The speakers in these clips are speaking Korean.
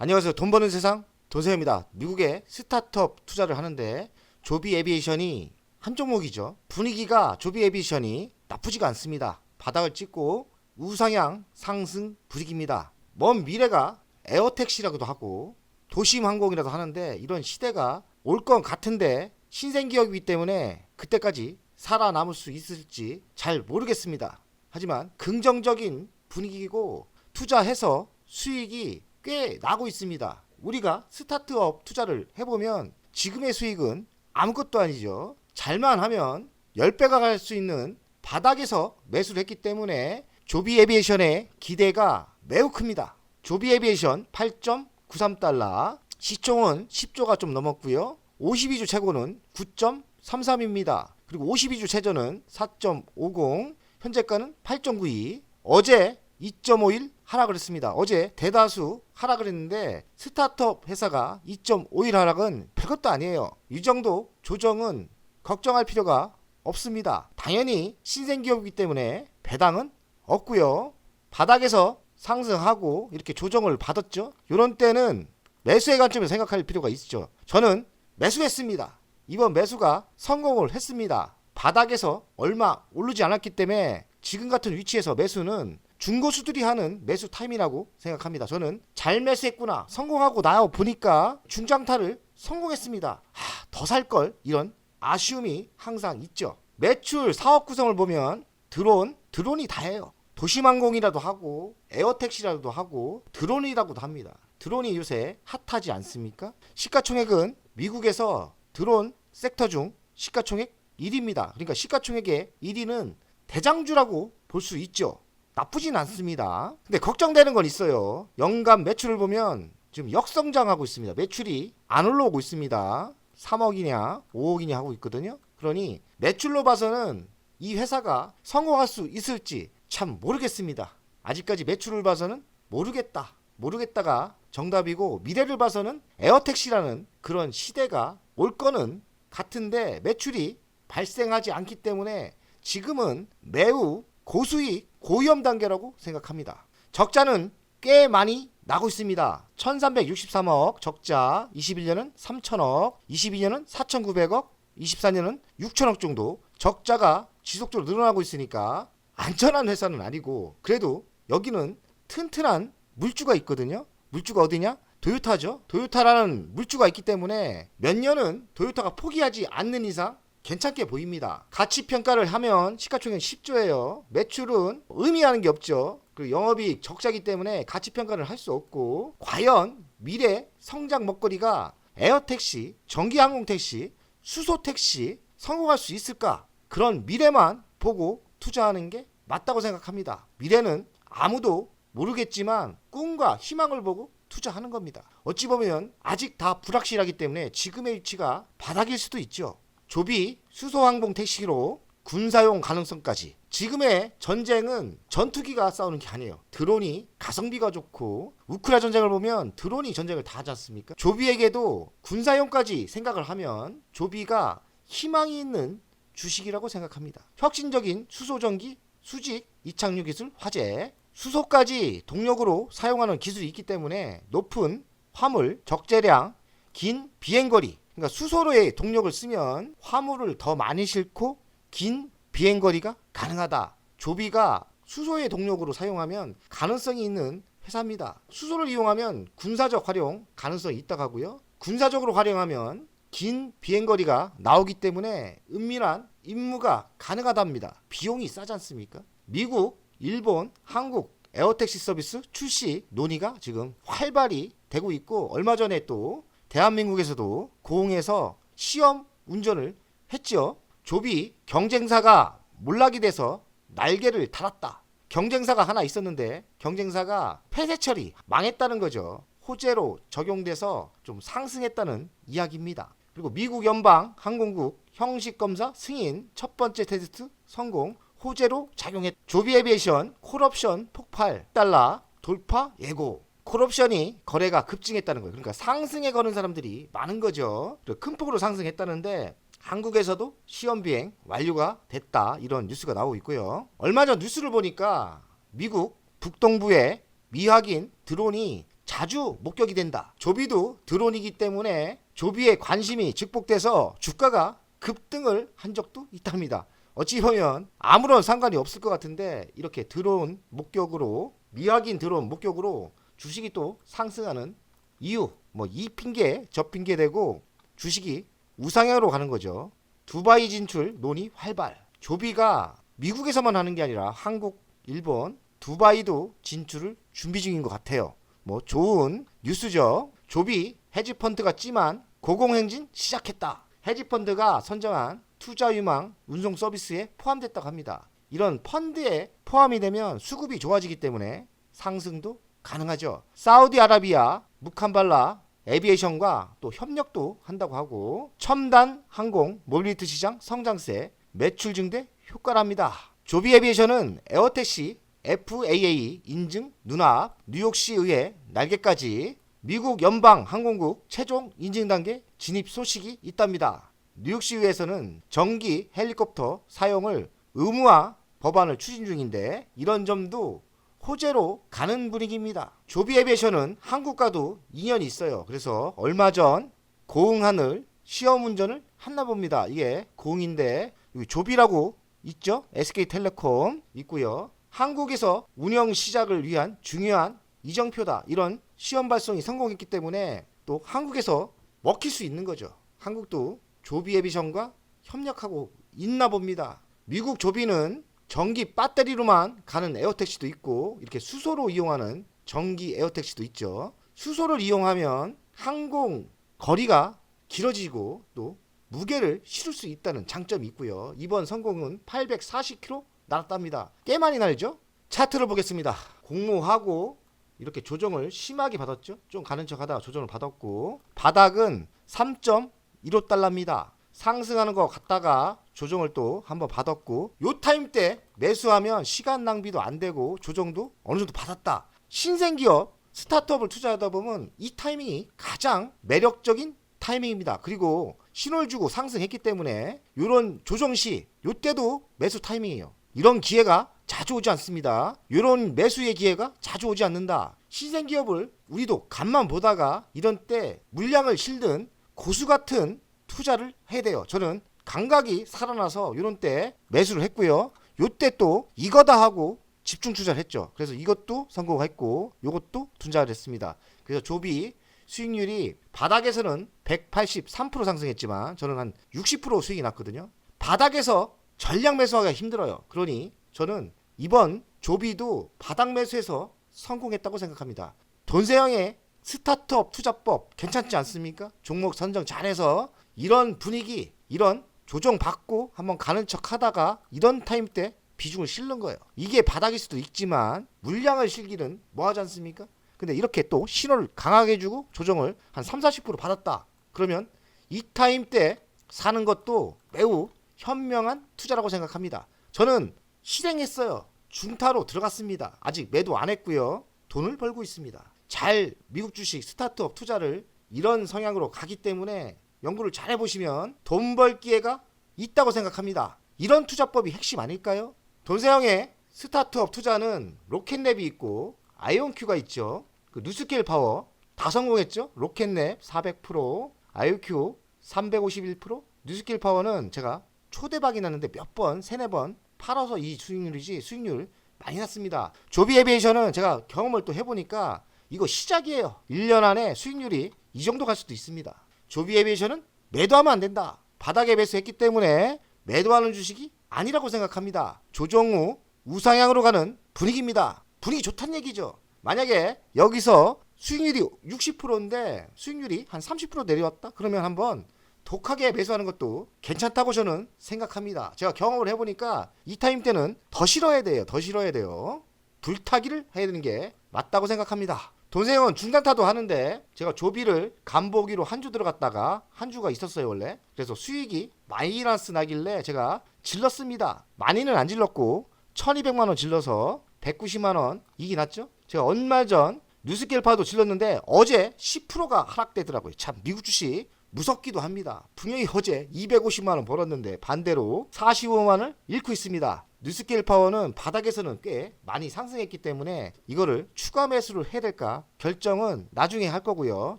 안녕하세요. 돈 버는 세상 돈세입니다. 미국에 스타트업 투자를 하는데 조비 에비에이션이 한 종목이죠. 분위기가 조비 에비에이션이 나쁘지가 않습니다. 바닥을 찍고 우상향 상승 분위기입니다. 먼 미래가 에어택시라고도 하고 도심항공이라도 하는데 이런 시대가 올 건 같은데 신생기업이기 때문에 그때까지 살아남을 수 있을지 잘 모르겠습니다. 하지만 긍정적인 분위기고 투자해서 수익이 꽤 나고 있습니다. 우리가 스타트업 투자를 해보면 지금의 수익은 아무것도 아니죠. 잘만 하면 10배가 갈 수 있는 바닥에서 매수를 했기 때문에 조비 에비에이션의 기대가 매우 큽니다. 조비 에비에이션 8.93달러, 시총은 10조가 좀 넘었고요. 52주 최고는 9.33입니다. 그리고 52주 최저는 4.50, 현재가는 8.92. 어제 2.51 하락을 했습니다. 어제 대다수 하락을 했는데 스타트업 회사가 2.51 하락은 별것도 아니에요. 이 정도 조정은 걱정할 필요가 없습니다. 당연히 신생기업이기 때문에 배당은 없고요. 바닥에서 상승하고 이렇게 조정을 받았죠. 이런 때는 매수의 관점에서 생각할 필요가 있죠. 저는 매수했습니다. 이번 매수가 성공을 했습니다. 바닥에서 얼마 오르지 않았기 때문에 지금 같은 위치에서 매수는 중고수들이 하는 매수 타임이라고 생각합니다. 저는 잘 매수했구나, 성공하고 나와 보니까 중장타를 성공했습니다. 더 살 걸, 이런 아쉬움이 항상 있죠. 매출 사업 구성을 보면 드론이 다예요. 도심항공이라도 하고 에어택시라도 하고 드론이라고도 합니다. 드론이 요새 핫하지 않습니까? 시가총액은 미국에서 드론 섹터 중 시가총액 1위입니다. 그러니까 시가총액의 1위는 대장주라고 볼 수 있죠. 나쁘진 않습니다. 근데 걱정되는 건 있어요. 연간 매출을 보면 지금 역성장하고 있습니다. 매출이 안 올라오고 있습니다. 3억이냐 5억이냐 하고 있거든요. 그러니 매출로 봐서는 이 회사가 성공할 수 있을지 참 모르겠습니다. 아직까지 매출을 봐서는 모르겠다가 정답이고, 미래를 봐서는 에어택시라는 그런 시대가 올 거는 같은데 매출이 발생하지 않기 때문에 지금은 매우 고수익 고위험 단계라고 생각합니다. 적자는 꽤 많이 나고 있습니다. 1363억 적자, 21년은 3000억, 22년은 4900억, 24년은 6000억 정도 적자가 지속적으로 늘어나고 있으니까 안전한 회사는 아니고, 그래도 여기는 튼튼한 물주가 있거든요. 물주가 어디냐? 도요타죠. 도요타라는 물주가 있기 때문에 몇 년은 도요타가 포기하지 않는 이상 괜찮게 보입니다. 가치평가를 하면 시가총액 10조예요. 매출은 의미하는 게 없죠. 그리고 영업이익 적자기 때문에 가치평가를 할 수 없고, 과연 미래 성장 먹거리가 에어택시, 전기항공택시, 수소택시 성공할 수 있을까? 그런 미래만 보고 투자하는 게 맞다고 생각합니다. 미래는 아무도 모르겠지만 꿈과 희망을 보고 투자하는 겁니다. 어찌 보면 아직 다 불확실하기 때문에 지금의 위치가 바닥일 수도 있죠. 조비 수소항공 택시로 군사용 가능성까지. 지금의 전쟁은 전투기가 싸우는 게 아니에요. 드론이 가성비가 좋고, 우크라 전쟁을 보면 드론이 전쟁을 다 하지 않습니까? 조비에게도 군사용까지 생각을 하면 조비가 희망이 있는 주식이라고 생각합니다. 혁신적인 수소전기 수직 이착륙 기술 화재, 수소까지 동력으로 사용하는 기술이 있기 때문에 높은 화물 적재량, 긴 비행거리, 그러니까 수소로의 동력을 쓰면 화물을 더 많이 싣고 긴 비행거리가 가능하다. 조비가 수소의 동력으로 사용하면 가능성이 있는 회사입니다. 수소를 이용하면 군사적 활용 가능성이 있다고 하고요. 군사적으로 활용하면 긴 비행거리가 나오기 때문에 은밀한 임무가 가능하답니다. 비용이 싸지 않습니까? 미국, 일본, 한국 에어택시 서비스 출시 논의가 지금 활발히 되고 있고, 얼마 전에 또 대한민국에서도 고흥에서 시험 운전을 했죠. 조비 경쟁사가 몰락이 돼서 날개를 달았다. 경쟁사가 하나 있었는데 경쟁사가 폐쇄 처리 망했다는 거죠. 호재로 적용돼서 좀 상승했다는 이야기입니다. 그리고 미국 연방 항공국 형식 검사 승인 첫 번째 테스트 성공, 호재로 작용했. 조비 에비에이션 콜옵션 폭발 달러 돌파 예고. 콜옵션이 거래가 급증했다는 거예요. 그러니까 상승에 거는 사람들이 많은 거죠. 큰 폭으로 상승했다는데 한국에서도 시험 비행 완료가 됐다, 이런 뉴스가 나오고 있고요. 얼마 전 뉴스를 보니까 미국 북동부에 미확인 드론이 자주 목격이 된다. 조비도 드론이기 때문에 조비의 관심이 증폭돼서 주가가 급등을 한 적도 있답니다. 어찌 보면 아무런 상관이 없을 것 같은데 이렇게 드론 목격으로, 미확인 드론 목격으로 주식이 또 상승하는 이유, 뭐 이 핑계 저 핑계 대고 주식이 우상향으로 가는 거죠. 두바이 진출 논의 활발. 조비가 미국에서만 하는 게 아니라 한국, 일본, 두바이도 진출을 준비 중인 것 같아요. 뭐 좋은 뉴스죠. 조비 헤지펀드 같지만 고공행진 시작했다. 헤지펀드가 선정한 투자 유망 운송 서비스에 포함됐다고 합니다. 이런 펀드에 포함이 되면 수급이 좋아지기 때문에 상승도 가능하죠. 사우디아라비아 무캄발라 에비에이션과 또 협력도 한다고 하고, 첨단 항공 모빌리티 시장 성장세 매출 증대 효과랍니다. 조비 에비에이션은 에어택시 FAA 인증 눈앞, 뉴욕시 의회 날개까지 미국 연방 항공국 최종 인증 단계 진입 소식이 있답니다. 뉴욕시 의회에서는 전기 헬리콥터 사용을 의무화 법안을 추진 중인데 이런 점도 호재로 가는 분위기입니다. 조비 에비에이션은 한국과도 인연이 있어요. 그래서 얼마 전 고흥하늘 시험 운전을 했나 봅니다. 이게 고흥인데 조비라고 있죠. SK텔레콤 있고요. 한국에서 운영 시작을 위한 중요한 이정표다. 이런 시험 발송이 성공했기 때문에 또 한국에서 먹힐 수 있는 거죠. 한국도 조비 에비에이션과 협력하고 있나 봅니다. 미국 조비는 전기 배터리로만 가는 에어택시도 있고 이렇게 수소로 이용하는 전기 에어택시도 있죠. 수소를 이용하면 항공 거리가 길어지고 또 무게를 실을 수 있다는 장점이 있고요. 이번 성공은 840km 날았답니다. 꽤 많이 날죠? 차트를 보겠습니다. 공모하고 이렇게 조정을 심하게 받았죠. 좀 가는 척 하다가 조정을 받았고 바닥은 3.15달러입니다. 상승하는 거 갔다가 조정을 또 한번 받았고, 요 타임 때 매수하면 시간 낭비도 안 되고 조정도 어느 정도 받았다. 신생기업 스타트업을 투자하다 보면 이 타이밍이 가장 매력적인 타이밍입니다. 그리고 신호를 주고 상승했기 때문에 이런 조정 시 요때도 매수 타이밍이에요. 이런 기회가 자주 오지 않습니다. 이런 매수의 기회가 자주 오지 않는다. 신생기업을 우리도 간만 보다가 이런 때 물량을 실든 고수 같은 투자를 해야 돼요. 저는 감각이 살아나서 이런 때 매수를 했고요. 요때 또 이거다 하고 집중 투자를 했죠. 그래서 이것도 성공했고 요것도 투자를 했습니다. 그래서 조비 수익률이 바닥에서는 183% 상승했지만 저는 한 60% 수익이 났거든요. 바닥에서 전량 매수하기가 힘들어요. 그러니 저는 이번 조비도 바닥 매수해서 성공했다고 생각합니다. 돈세영의 스타트업 투자법 괜찮지 않습니까? 종목 선정 잘해서 이런 분위기, 이런 조정 받고 한번 가는 척 하다가 이런 타임 때 비중을 실는 거예요. 이게 바닥일 수도 있지만 물량을 실기는 뭐하지 않습니까? 근데 이렇게 또 신호를 강하게 주고 조정을 한 30-40% 받았다. 그러면 이 타임 때 사는 것도 매우 현명한 투자라고 생각합니다. 저는 실행했어요. 중타로 들어갔습니다. 아직 매도 안 했고요. 돈을 벌고 있습니다. 잘 미국 주식 스타트업 투자를 이런 성향으로 가기 때문에 연구를 잘 해보시면 돈 벌 기회가 있다고 생각합니다. 이런 투자법이 핵심 아닐까요? 돈세형의 스타트업 투자는 로켓랩이 있고 아이온큐가 있죠. 그 뉴스케일 파워 다 성공했죠. 로켓랩 400%, 아이온큐 351%, 뉴스케일 파워는 제가 초대박이 났는데 몇 번, 세네 번 팔아서 이 수익률이지 수익률 많이 났습니다. 조비 에비에이션은 제가 경험을 또 해보니까 이거 시작이에요. 1년 안에 수익률이 이 정도 갈 수도 있습니다. 조비 에비에이션은 매도하면 안 된다. 바닥에 매수했기 때문에 매도하는 주식이 아니라고 생각합니다. 조정 후 우상향으로 가는 분위기입니다. 분위기 좋다는 얘기죠. 만약에 여기서 수익률이 60%인데 수익률이 한 30% 내려왔다? 그러면 한번 독하게 매수하는 것도 괜찮다고 저는 생각합니다. 제가 경험을 해보니까 이 타임 때는 더 실어야 돼요. 더 실어야 돼요. 불타기를 해야 되는 게 맞다고 생각합니다. 돈세형은 중단타도 하는데 제가 조비를 간보기로 한 주 들어갔다가 한 주가 있었어요 원래. 그래서 수익이 마이너스 나길래 제가 질렀습니다. 많이는 안 질렀고 1200만원 질러서 190만원 이익이 났죠. 제가 얼마 전 뉴스케일파도 질렀는데 어제 10%가 하락되더라고요. 참 미국 주식 무섭기도 합니다. 분명히 어제 250만원 벌었는데 반대로 45만원을 잃고 있습니다. 뉴스케일 파워는 바닥에서는 꽤 많이 상승했기 때문에 이거를 추가 매수를 해야 될까 결정은 나중에 할 거고요.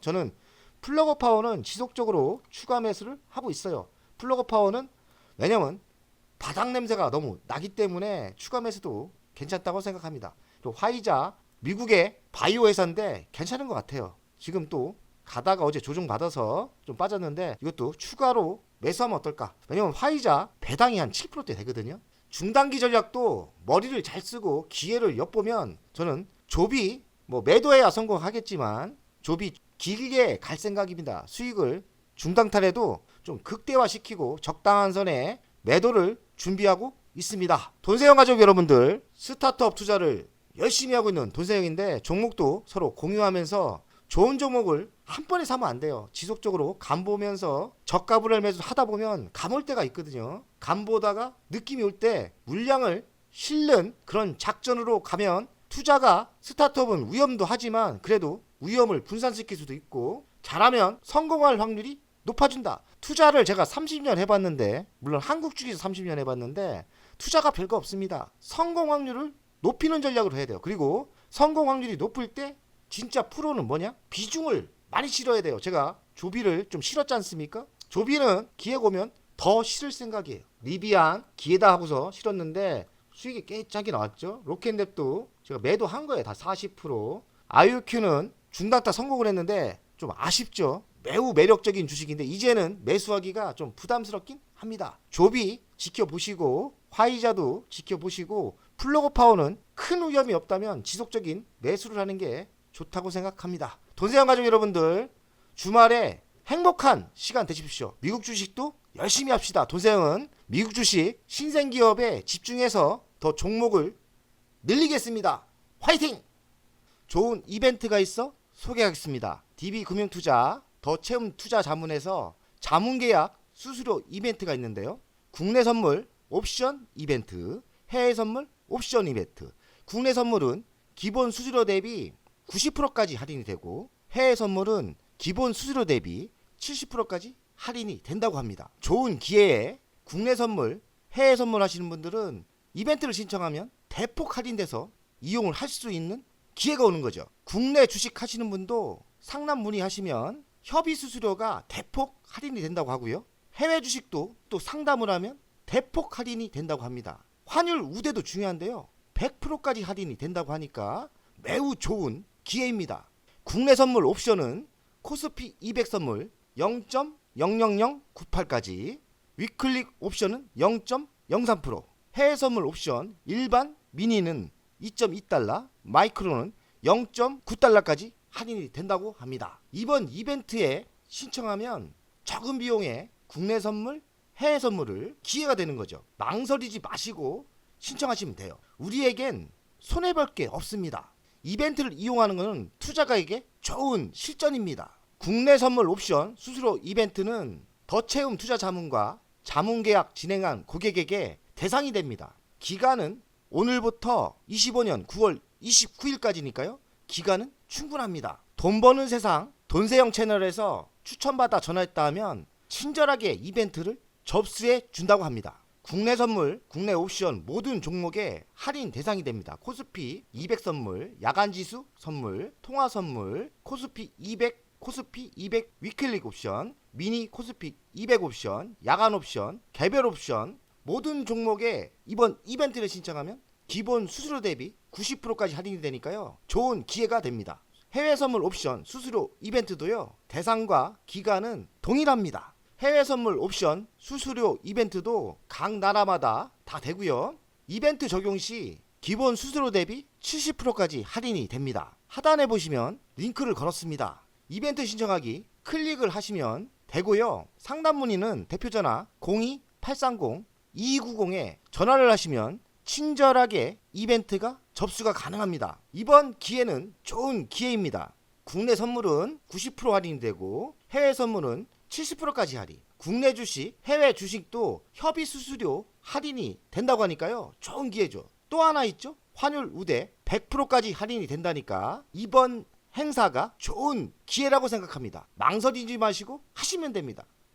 저는 플러거 파워는 지속적으로 추가 매수를 하고 있어요. 플러거 파워는 왜냐면 바닥 냄새가 너무 나기 때문에 추가 매수도 괜찮다고 생각합니다. 또 화이자 미국의 바이오 회사인데 괜찮은 것 같아요. 지금 또 가다가 어제 조정받아서 좀 빠졌는데 이것도 추가로 매수하면 어떨까? 왜냐면 화이자 배당이 한 7%대 되거든요. 중단기 전략도 머리를 잘 쓰고 기회를 엿보면 저는 조비 뭐 매도해야 성공하겠지만 조비 길게 갈 생각입니다. 수익을 중단탈해도 좀 극대화시키고 적당한 선에 매도를 준비하고 있습니다. 돈세영 가족 여러분들, 스타트업 투자를 열심히 하고 있는 돈세영인데 종목도 서로 공유하면서 좋은 종목을 한 번에 사면 안 돼요. 지속적으로 간 보면서 저가불을 매수 하다 보면 감 올 때가 있거든요. 감 보다가 느낌이 올 때 물량을 실는 그런 작전으로 가면 투자가 스타트업은 위험도 하지만 그래도 위험을 분산시킬 수도 있고 잘하면 성공할 확률이 높아진다. 투자를 제가 30년 해봤는데 물론 한국 주식에서 30년 해봤는데 투자가 별거 없습니다. 성공 확률을 높이는 전략으로 해야 돼요. 그리고 성공 확률이 높을 때 진짜 프로는 뭐냐? 비중을 많이 실어야 돼요. 제가 조비를 좀 실었지 않습니까? 조비는 기회가 오면 더 실을 생각이에요. 리비안 기회다 하고서 실었는데 수익이 꽤 짜게 나왔죠. 로켓랩도 제가 매도한 거예요. 다 40%. IOQ는 중단타 성공을 했는데 좀 아쉽죠. 매우 매력적인 주식인데 이제는 매수하기가 좀 부담스럽긴 합니다. 조비 지켜보시고 화이자도 지켜보시고 플러거 파워는 큰 위험이 없다면 지속적인 매수를 하는 게 좋다고 생각합니다. 돈세영 가족 여러분들 주말에 행복한 시간 되십시오. 미국 주식도 열심히 합시다. 돈세영은 미국 주식 신생기업에 집중해서 더 종목을 늘리겠습니다. 화이팅! 좋은 이벤트가 있어 소개하겠습니다. DB금융투자 더 채움 투자 자문에서 자문계약 수수료 이벤트가 있는데요. 국내 선물 옵션 이벤트, 해외 선물 옵션 이벤트. 국내 선물은 기본 수수료 대비 90%까지 할인이 되고 해외 선물은 기본 수수료 대비 70%까지 할인이 된다고 합니다. 좋은 기회에 국내 선물, 해외 선물 하시는 분들은 이벤트를 신청하면 대폭 할인돼서 이용을 할 수 있는 기회가 오는 거죠. 국내 주식 하시는 분도 상담 문의하시면 협의 수수료가 대폭 할인이 된다고 하고요. 해외 주식도 또 상담을 하면 대폭 할인이 된다고 합니다. 환율 우대도 중요한데요. 100%까지 할인이 된다고 하니까 매우 좋은 기회입니다. 국내 선물 옵션은 코스피 200 선물 0.00098까지, 위클릭 옵션은 0.03%, 해외 선물 옵션 일반 미니는 2.2달러, 마이크로는 0.9달러까지 할인이 된다고 합니다. 이번 이벤트에 신청하면 적은 비용에 국내 선물, 해외 선물을 기회가 되는 거죠. 망설이지 마시고 신청하시면 돼요. 우리에겐 손해볼 게 없습니다. 이벤트를 이용하는 것은 투자가에게 좋은 실전입니다. 국내 선물 옵션 수수료 이벤트는 더 채움 투자 자문과 자문 계약 진행한 고객에게 대상이 됩니다. 기간은 오늘부터 25년 9월 29일까지니까요. 기간은 충분합니다. 돈 버는 세상 돈세영 채널에서 추천받아 전화했다 하면 친절하게 이벤트를 접수해 준다고 합니다. 국내 선물, 국내 옵션 모든 종목에 할인 대상이 됩니다. 코스피 200 선물, 야간지수 선물, 통화 선물, 코스피 200, 코스피 200 위클릭 옵션, 미니 코스피 200 옵션, 야간 옵션, 개별 옵션 모든 종목에 이번 이벤트를 신청하면 기본 수수료 대비 90%까지 할인이 되니까요. 좋은 기회가 됩니다. 해외 선물 옵션 수수료 이벤트도요. 대상과 기간은 동일합니다. 해외 선물 옵션 수수료 이벤트도 각 나라마다 다 되고요. 이벤트 적용 시 기본 수수료 대비 70%까지 할인이 됩니다. 하단에 보시면 링크를 걸었습니다. 이벤트 신청하기 클릭을 하시면 되고요. 상담 문의는 대표전화 02-830-2290에 전화를 하시면 친절하게 이벤트가 접수가 가능합니다. 이번 기회는 좋은 기회입니다. 국내 선물은 90% 할인되고 해외 선물은 70%까지 할인. 국내 주식, 해외 주식도 협의 수수료 할인이 된다고 하니까요. 좋은 기회죠. 또 하나 있죠. 환율 우대 100%까지 할인이 된다니까 이번 행사가 좋은 기회라고 생각합니다. 망설이지 마시고 하시면 됩니다.